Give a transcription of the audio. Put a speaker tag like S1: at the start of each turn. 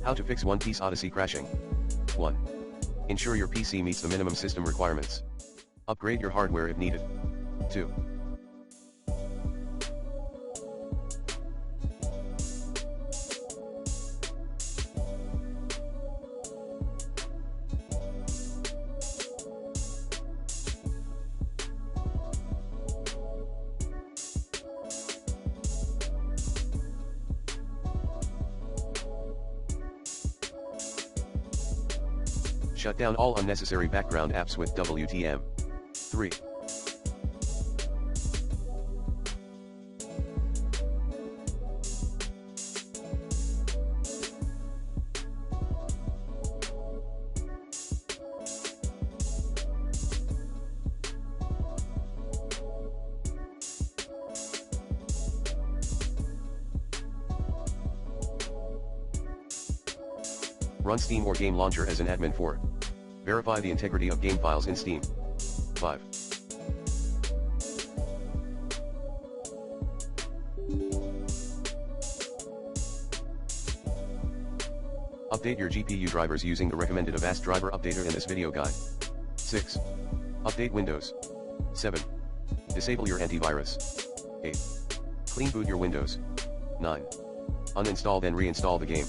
S1: How to fix One Piece Odyssey crashing. 1. Ensure your PC meets the minimum system requirements. Upgrade your hardware if needed. 2. Shut down all unnecessary background apps with WTM. 3. Run Steam or Game Launcher as an admin. 4. Verify the integrity of game files in Steam. 5. Update your GPU drivers using the recommended Avast driver updater in this video guide. 6. Update Windows. 7. Disable your antivirus. 8. Clean boot your Windows. 9. Uninstall then reinstall the game.